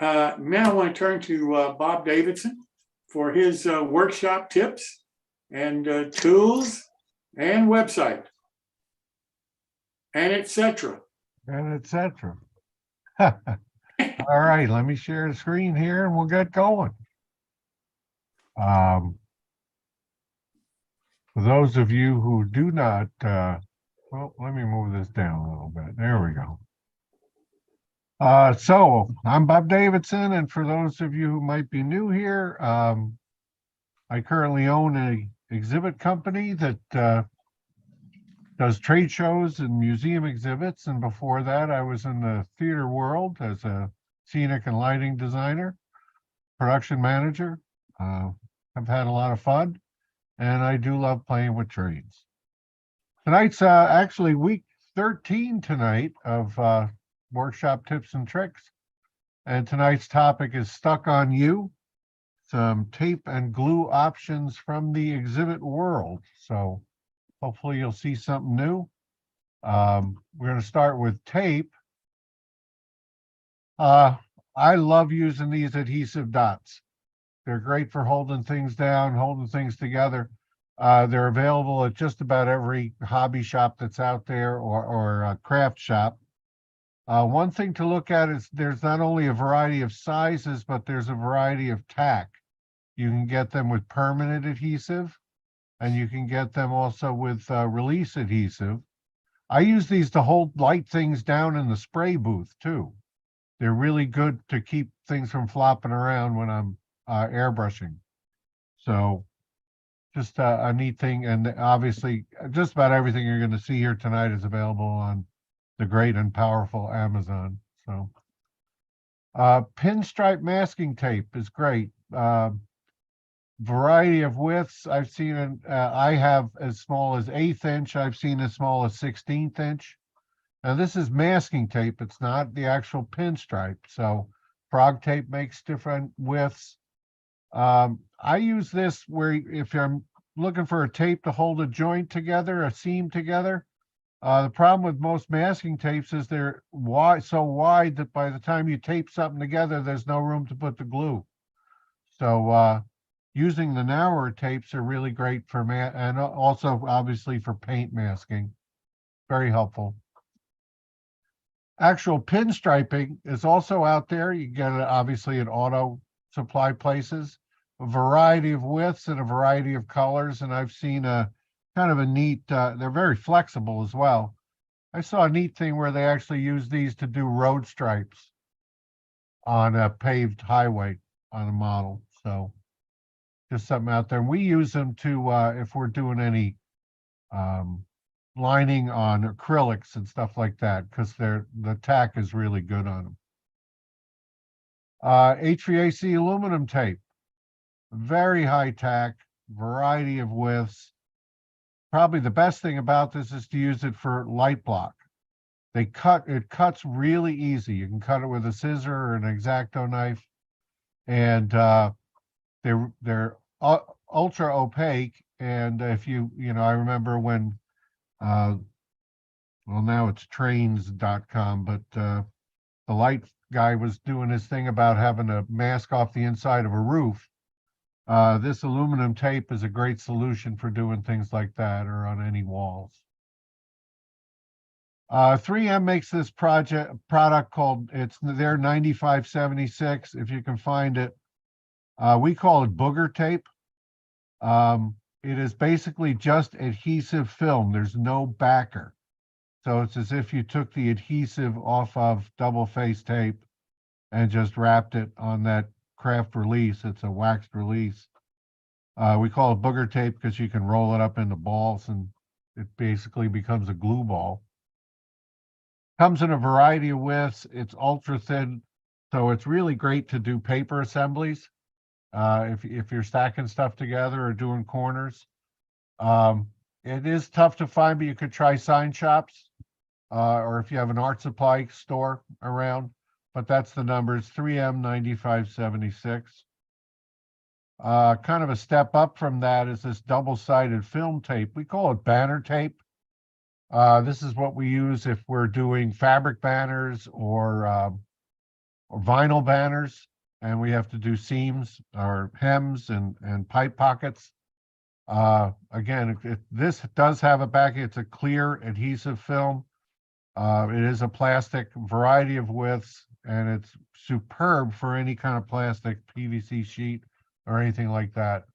Now I want to turn to Bob Davidson for his workshop tips and tools and website and etc. And etc. All right, let me share the screen here and we'll get going. For those of you who do not, well, let me move this down a little bit. There we go. So I'm Bob Davidson, and for those of you who might be new here, I currently own a exhibit company that does trade shows and museum exhibits. And before that, I was in the theater world as a scenic and lighting designer, production manager. I've had a lot of fun, and I do love playing with trains. Tonight's actually week 13 tonight of workshop tips and tricks. And tonight's topic is Stuck on You, some tape and glue options from the exhibit world. So hopefully you'll see something new. We're going to start with tape. I love using these adhesive dots. They're great for holding things down, holding things together. They're available at just about every hobby shop that's out there or craft shop. One thing to look at is there's not only a variety of sizes, but there's a variety of tack. You can get them with permanent adhesive, and you can get them also with release adhesive. I use these to hold light things down in the spray booth too. They're really good to keep things from flopping around when I'm airbrushing. So just a neat thing. And obviously just about everything you're going to see here tonight is available on the great and powerful Amazon. So pinstripe masking tape is great. Variety of widths. I've seen I have as small as 1/8 inch. I've seen as small as 16th inch. Now this is masking tape. It's not the actual pinstripe. So frog tape makes different widths. I use this where if I'm looking for a tape to hold a joint together, a seam together. The problem with most masking tapes is they're so wide that by the time you tape something together, there's no room to put the glue. So using the narrower tapes are really great for and also obviously for paint masking. Very helpful. Actual pinstriping is also out there. You can get it obviously at auto supply places. A variety of widths and a variety of colors, and I've seen a kind of a neat, they're very flexible as well. I saw a neat thing where they actually use these to do road stripes on a paved highway on a model. So just something out there. And we use them to, if we're doing any lining on acrylics and stuff like that, because the tack is really good on them. HVAC aluminum tape, very high tack, variety of widths. Probably the best thing about this is to use it for light block. It cuts really easy. You can cut it with a scissor or an X-Acto knife, and they're ultra opaque. And if you I remember when, well, now it's trains.com, but the light guy was doing his thing about having to mask off the inside of a roof. This aluminum tape is a great solution for doing things like that or on any walls. 3M makes this product called, it's their 9576, if you can find it. We call it booger tape. It is basically just adhesive film. There's no backer. So it's as if you took the adhesive off of double face tape and just wrapped it on that craft release. It's a waxed release. We call it booger tape because you can roll it up into balls and it basically becomes a glue ball. Comes in a variety of widths. It's ultra thin, so it's really great to do paper assemblies. If you're stacking stuff together or doing corners. It is tough to find, but you could try sign shops, or if you have an art supply store around, but that's the numbers, 3M 9576. Kind of a step up from that is this double-sided film tape. We call it banner tape. This is what we use if we're doing fabric banners or vinyl banners, and we have to do seams or hems and pipe pockets. Again, this does have a backing. It's a clear adhesive film. It is a plastic, variety of widths, and it's superb for any kind of plastic PVC sheet or anything like that.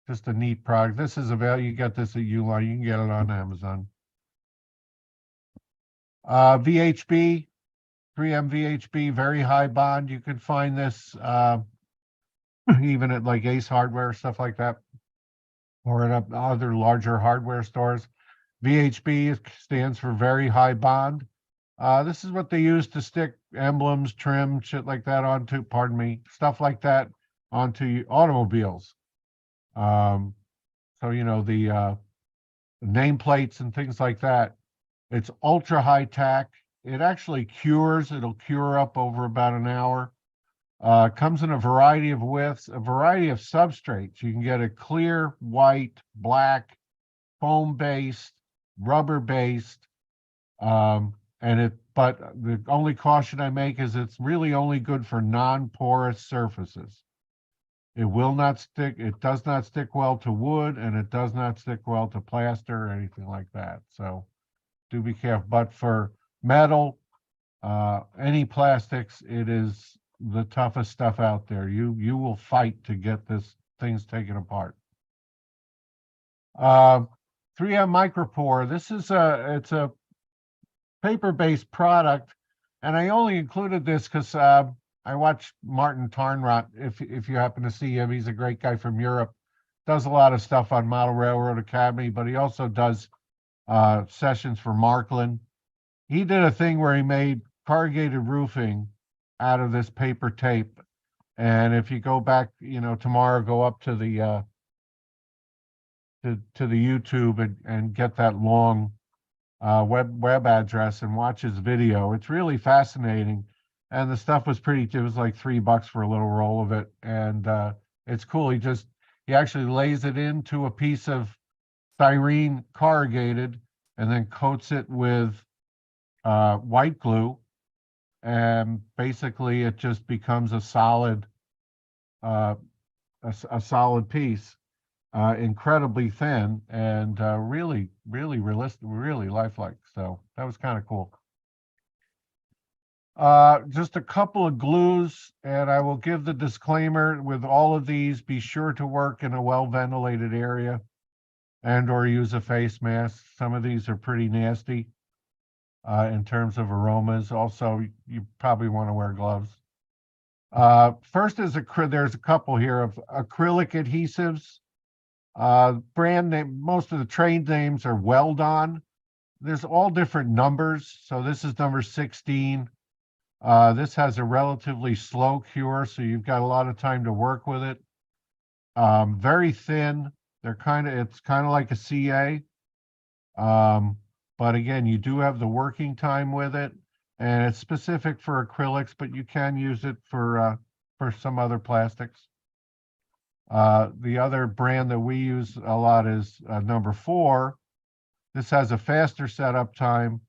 Just a neat product. This is available. You get this at Uline. You can get it on Amazon. VHB, 3M VHB, very high bond. You can find this even at like Ace Hardware, stuff like that, or at other larger hardware stores. VHB stands for very high bond. This is what they use to stick emblems, trim, shit like that onto, pardon me, stuff like that onto automobiles. So, you know, the nameplates and things like that. It's ultra high tack. It actually cures. It'll cure up over about an hour. Comes in a variety of widths, a variety of substrates. You can get it clear, white, black, foam-based, rubber-based. But the only caution I make is it's really only good for non-porous surfaces. It will not stick, it does not stick well to wood, and it does not stick well to plaster or anything like that. So do be careful. But for metal, any plastics, it is the toughest stuff out there. You will fight to get things taken apart. 3M Micropore. This is it's a paper-based product, and I only included this because I watched Martin Tarnrot. If you happen to see him, he's a great guy from Europe. Does a lot of stuff on Model Railroad Academy, but he also does sessions for Markland. He did a thing where he made corrugated roofing out of this paper tape. And if you go back, you know, tomorrow, go up to the to the YouTube and get that long web address and watch his video. It's really fascinating. And the stuff was it was like $3 for a little roll of it. And it's cool. He actually lays it into a piece of styrene corrugated and then coats it with white glue. And basically it just becomes a solid a solid piece, incredibly thin and really realistic, really lifelike. So that was kind of cool. Just a couple of glues, and I will give the disclaimer with all of these: be sure to work in a well-ventilated area and or use a face mask. Some of these are pretty nasty in terms of aromas. Also, you probably want to wear gloves. First is there's a couple here of acrylic adhesives. Brand name, most of the trade names are Weldon. There's all different numbers. So this is number 16. This has a relatively slow cure, so you've got a lot of time to work with it. Very thin. It's kind of like a CA. But again, you do have the working time with it, and it's specific for acrylics, but you can use it for some other plastics. The other brand that we use a lot is number 4. This has a faster setup time.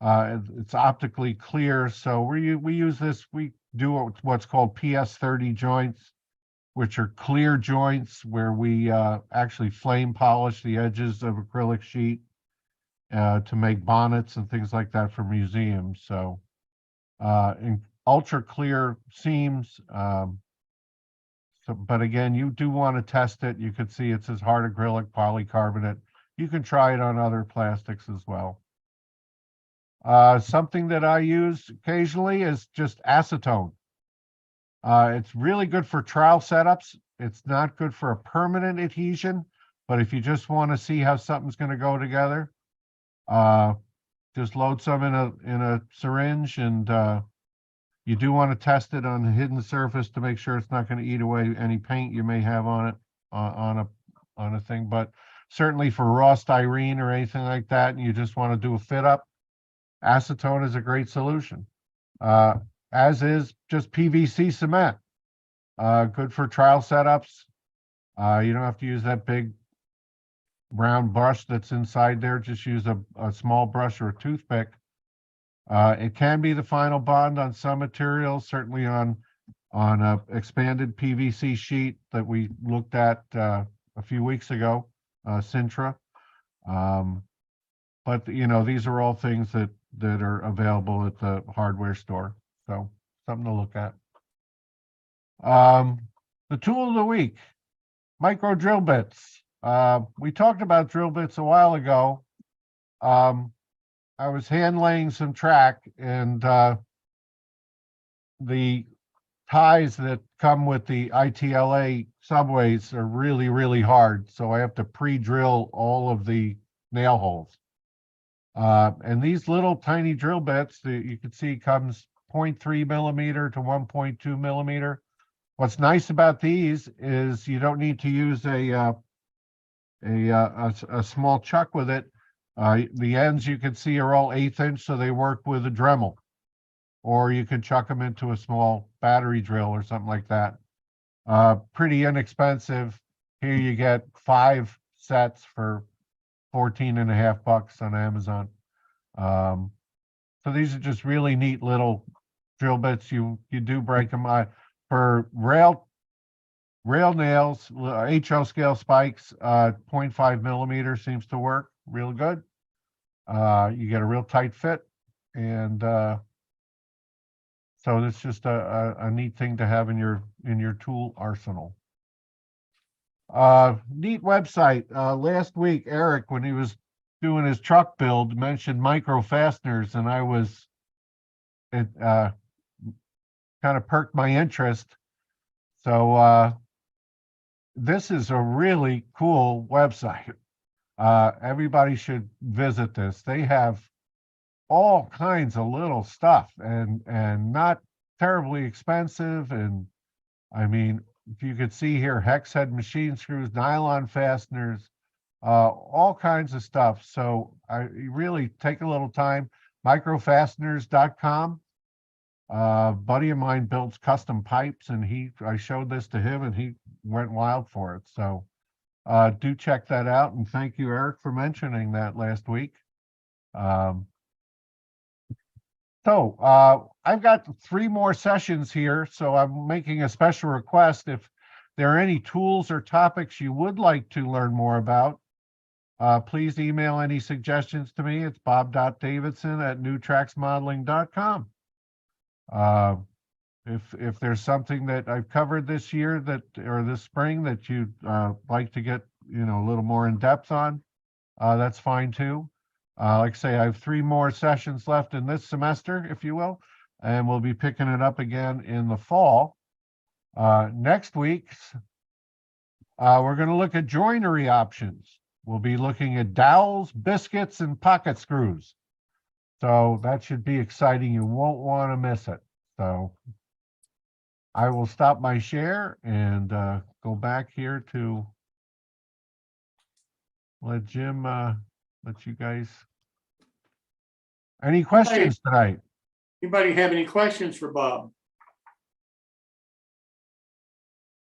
It's optically clear, so we use this. We do what's called PS30 joints, which are clear joints where we actually flame polish the edges of acrylic sheet to make bonnets and things like that for museums. So in ultra clear seams. But again, you do want to test it. You can see it says hard acrylic polycarbonate. You can try it on other plastics as well. Something that I use occasionally is just acetone. It's really good for trowel setups. It's not good for a permanent adhesion, but if you just want to see how something's going to go together, just load some in a syringe, and you do want to test it on a hidden surface to make sure it's not going to eat away any paint you may have on it on a thing. But certainly for raw styrene or anything like that, and you just want to do a fit up, acetone is a great solution. As is just PVC cement. Good for trial setups. You don't have to use that big round brush that's inside there. Just use a small brush or a toothpick It can be the final bond on some materials, certainly on a expanded PVC sheet that we looked at a few weeks ago, Sintra. But you know, these are all things that are available at the hardware store. So something to look at. The tool of the week, micro drill bits. We talked about drill bits a while ago. I was hand laying some track, and the ties that come with the ITLA subways are really, really hard. So I have to pre-drill all of the nail holes. And these little tiny drill bits that you can see comes 0.3 millimeter to 1.2 millimeter. What's nice about these is you don't need to use a small chuck with it. The ends you can see are all 1/8 inch, so they work with a Dremel. Or you can chuck them into a small battery drill or something like that. Pretty inexpensive. Here you get 5 sets for $14.50 on Amazon. So these are just really neat little drill bits. You do break them for rail nails, HL scale spikes. 0.5 millimeter seems to work real good. You get a real tight fit, and so it's just a neat thing to have in your tool arsenal. Neat website. Last week, Eric, when he was doing his truck build, mentioned micro fasteners, and it kind of perked my interest. So this is a really cool website. Everybody should visit this. They have all kinds of little stuff, and not terribly expensive. And I mean, if you could see here, hex head machine screws, nylon fasteners, all kinds of stuff. So you really take a little time. Microfasteners.com. Buddy of mine builds custom pipes, and I showed this to him, and he went wild for it. So do check that out, and thank you, Eric, for mentioning that last week. So I've got 3 more sessions here, so I'm making a special request. If there are any tools or topics you would like to learn more about, please email any suggestions to me. It's bob.davidson@newtracksmodeling.com. If there's something that I've covered this year or this spring that you'd like to get a little more in depth on, that's fine too. Like I say, I have 3 more sessions left in this semester, if you will, and we'll be picking it up again in the fall. Next week, we're going to look at joinery options. We'll be looking at dowels, biscuits, and pocket screws. So that should be exciting. You won't want to miss it. So I will stop my share and go back here to let Jim let you guys. Any questions tonight? Anybody have any questions for Bob?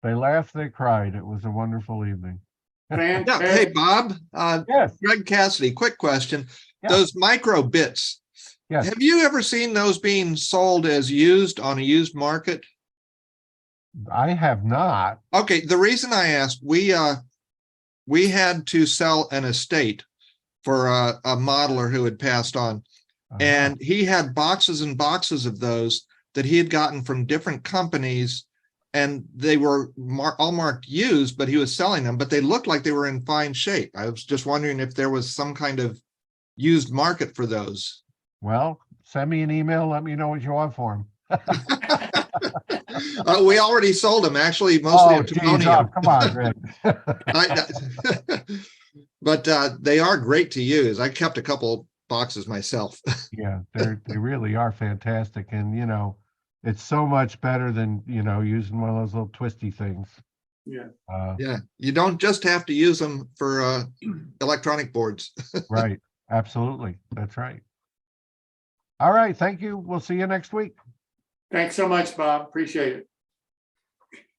They laughed, they cried. It was a wonderful evening. Yeah. Fantastic. Hey, Bob. Yes. Greg Cassidy, quick question. Yeah. Those micro bits, Yes. have you ever seen those being sold as used on a used market? I have not. Okay, the reason I asked, we had to sell an estate for a modeler who had passed on, and he had boxes and boxes of those that he had gotten from different companies, and they were all marked used, but he was selling them, but they looked like they were in fine shape. I was just wondering if there was some kind of used market for those. Well, send me an email. Let me know what you want for them. We already sold them, actually, mostly Oh, of geez, timonium. come on, Greg. But they are great to use. I kept a couple boxes myself. Yeah, they really are fantastic. And, it's so much better than, using one of those little twisty things. Yeah. Yeah, you don't just have to use them for electronic boards. Right. Absolutely. That's right. All right. Thank you. We'll see you next week. Thanks so much, Bob. Appreciate it.